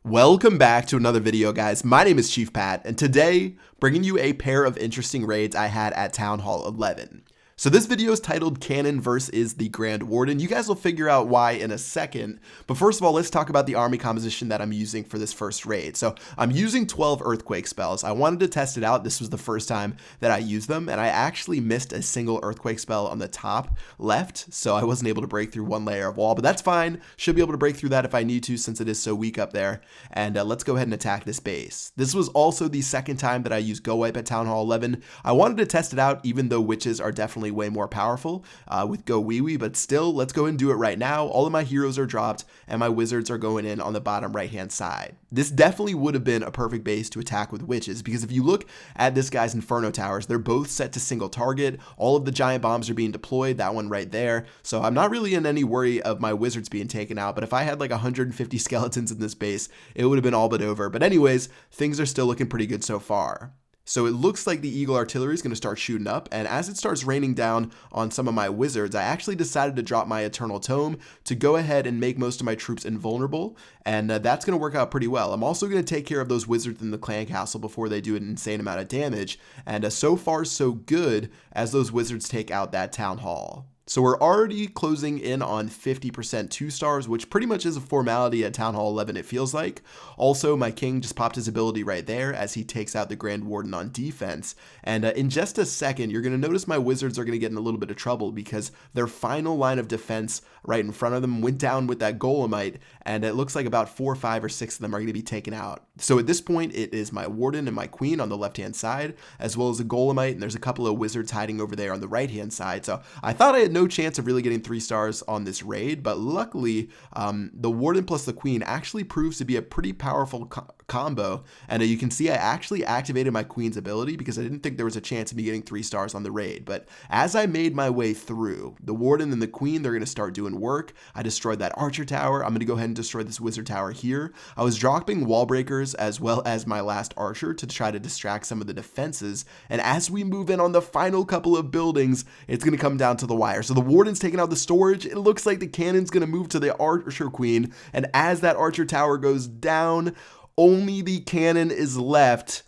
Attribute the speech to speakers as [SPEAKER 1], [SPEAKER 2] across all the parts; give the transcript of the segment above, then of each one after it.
[SPEAKER 1] Welcome back to another video, guys. My name is Chief Pat, and today, bringing you a pair of interesting raids I had at Town Hall 11. So this video is titled Cannon versus the Grand Warden. You guys will figure out why in a second, but first of all, let's talk about the army composition that I'm using for this first raid. So I'm using 12 Earthquake spells. I wanted to test it out. This was the first time that I used them, and I actually missed a single Earthquake spell on the top left, so I wasn't able to break through one layer of wall, but that's fine. Should be able to break through that if I need to, since it is so weak up there. And let's go ahead and attack this base. This was also the second time that I used Go Wipe at Town Hall 11. I wanted to test it out, even though witches are definitely way more powerful with Go Wee Wee, but still, let's go ahead and do it right now. All of my heroes are dropped, and my wizards are going in on the bottom right-hand side. This definitely would have been a perfect base to attack with witches, because if you look at this guy's Inferno Towers, they're both set to single target. All of the giant bombs are being deployed, that one right there. So I'm not really in any worry of my wizards being taken out, but if I had like 150 skeletons in this base, it would have been all but over. But anyways, things are still looking pretty good so far. So it looks like the Eagle Artillery is going to start shooting up, and as it starts raining down on some of my wizards, I actually decided to drop my Eternal Tome to go ahead and make most of my troops invulnerable, and that's going to work out pretty well. I'm also going to take care of those wizards in the clan castle before they do an insane amount of damage, and so far so good as those wizards take out that town hall. So we're already closing in on 50% 2 stars, which pretty much is a formality at Town Hall 11, it feels like. Also, my king just popped his ability right there as he takes out the Grand Warden on defense. And in just a second, you're going to notice my wizards are going to get in a little bit of trouble because their final line of defense right in front of them went down with that Golemite, and it looks like about 4, 5, or 6 of them are going to be taken out. So at this point, it is my Warden and my Queen on the left-hand side, as well as a Golemite, and there's a couple of wizards hiding over there on the right-hand side. So I thought I had no chance of really getting 3 stars on this raid, but luckily the Warden plus the Queen actually proves to be a pretty powerful combo, and you can see I actually activated my Queen's ability because I didn't think there was a chance of me getting 3 stars on the raid. But as I made my way through, the Warden and the Queen, they're going to start doing work. I destroyed that Archer Tower. I'm going to go ahead and destroy this Wizard Tower here. I was dropping wall breakers as well as my last Archer to try to distract some of the defenses, and as we move in on the final couple of buildings, it's going to come down to the wire. So the Warden's taking out the storage. It looks like the cannon's going to move to the Archer Queen, and as that Archer Tower goes down, only the cannon is left,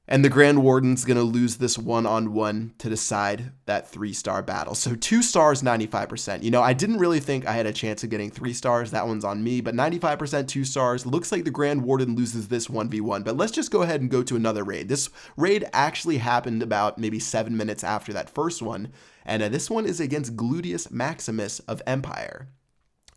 [SPEAKER 1] and the Grand Warden's going to lose this one-on-one to decide that 3-star battle. So 2 stars, 95%. You know, I didn't really think I had a chance of getting 3 stars. That one's on me, but 95% 2 stars. Looks like the Grand Warden loses this 1v1, but let's just go ahead and go to another raid. This raid actually happened about maybe 7 minutes after that first one, and this one is against Gluteus Maximus of Empire.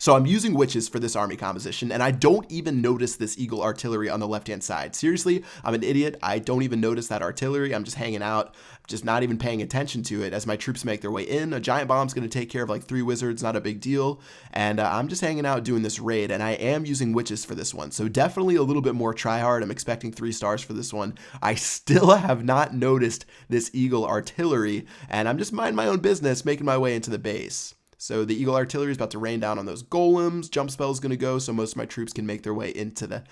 [SPEAKER 1] So I'm using witches for this army composition, and I don't even notice this Eagle Artillery on the left-hand side. Seriously, I'm an idiot. I don't even notice that artillery. I'm just hanging out, just not even paying attention to it as my troops make their way in. A giant bomb's going to take care of like 3 wizards, not a big deal. And I'm just hanging out doing this raid, and I am using witches for this one. So definitely a little bit more tryhard. I'm expecting 3 stars for this one. I still have not noticed this Eagle Artillery, and I'm just minding my own business, making my way into the base. So the Eagle Artillery is about to rain down on those golems. Jump spell is going to go, so most of my troops can make their way into the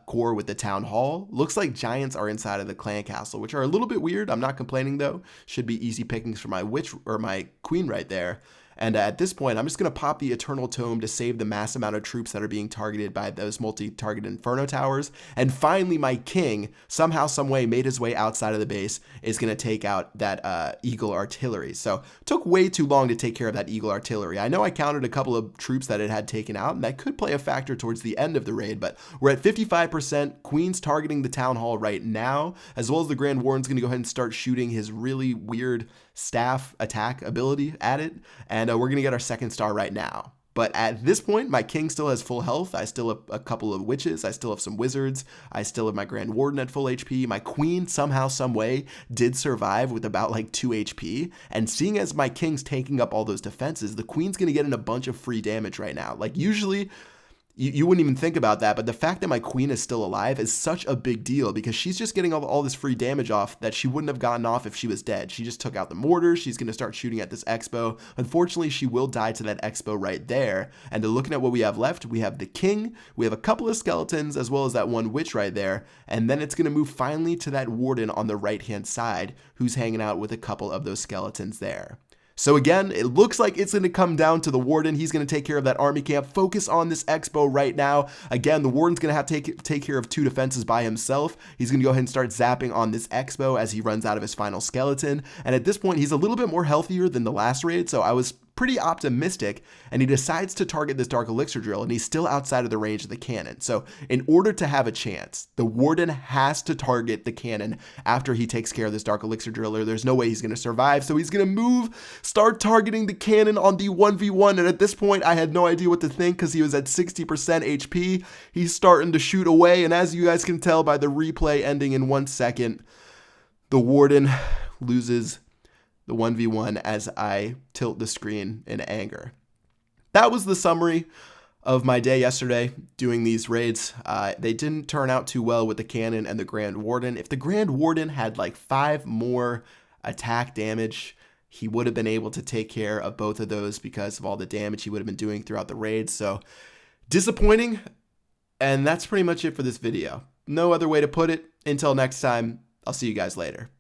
[SPEAKER 1] core with the town hall. Looks like giants are inside of the clan castle, which are a little bit weird. I'm not complaining though. Should be easy pickings for my witch or my queen right there. And at this point, I'm just going to pop the Eternal Tome to save the mass amount of troops that are being targeted by those multi-target Inferno Towers. And finally, my king, somehow, someway, made his way outside of the base, is going to take out that Eagle Artillery. So it took way too long to take care of that Eagle Artillery. I know I counted a couple of troops that it had taken out, and that could play a factor towards the end of the raid, but we're at 55%. Queen's targeting the Town Hall right now, as well as the Grand Warden's going to go ahead and start shooting his really weird staff attack ability at it, and we're going to get our 2nd star right now. But at this point, my king still has full health. I still have a couple of witches. I still have some wizards. I still have my Grand Warden at full HP. My queen somehow, some way did survive with about like 2 HP. And seeing as my king's taking up all those defenses, the queen's going to get in a bunch of free damage right now. Like usually you wouldn't even think about that, but the fact that my queen is still alive is such a big deal because she's just getting all this free damage off that she wouldn't have gotten off if she was dead. She just took out the mortar. She's going to start shooting at this expo. Unfortunately, she will die to that expo right there. And looking at what we have left, we have the king, we have a couple of skeletons, as well as that one witch right there. And then it's going to move finally to that warden on the right-hand side who's hanging out with a couple of those skeletons there. So again, it looks like it's going to come down to the Warden. He's going to take care of that army camp. Focus on this Expo right now. Again, the Warden's going to have to take care of 2 defenses by himself. He's going to go ahead and start zapping on this Expo as he runs out of his final skeleton. And at this point, he's a little bit more healthier than the last raid, so I was pretty optimistic, and he decides to target this Dark Elixir drill, and he's still outside of the range of the cannon. So in order to have a chance, the Warden has to target the cannon after he takes care of this Dark Elixir drill, or there's no way he's going to survive. So he's going to move, start targeting the cannon on the 1v1, and at this point, I had no idea what to think because he was at 60% HP. He's starting to shoot away, and as you guys can tell by the replay ending in 1 second, the Warden loses the 1v1 as I tilt the screen in anger. That was the summary of my day yesterday doing these raids. They didn't turn out too well with the cannon and the Grand Warden. If the Grand Warden had like 5 more attack damage, he would have been able to take care of both of those because of all the damage he would have been doing throughout the raids. So disappointing. And that's pretty much it for this video. No other way to put it. Until next time, I'll see you guys later.